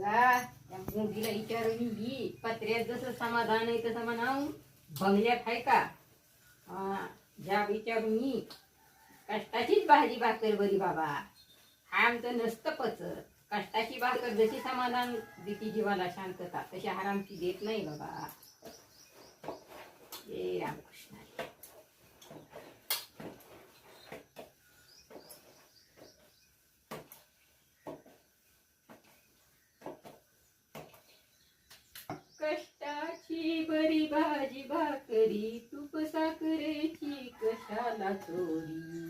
जा त्या मुलीला विचारून मी पत्र्यात जसं समाधान आहे तसं म्हणाव बंगल्यात आहे का. ज्या विचारून मी कष्टाचीच भाजी भाकर बरी बाबा. हा आमचं नसतं पचत. कष्टाची भाकर जशी समाधान देती जीवाला शांतता तशी आरामची देत नाही बाबा. हे रामकृष्ण. कष्टाची बरी भाजी भाकरी तूप साखरेची कशाला चोरी.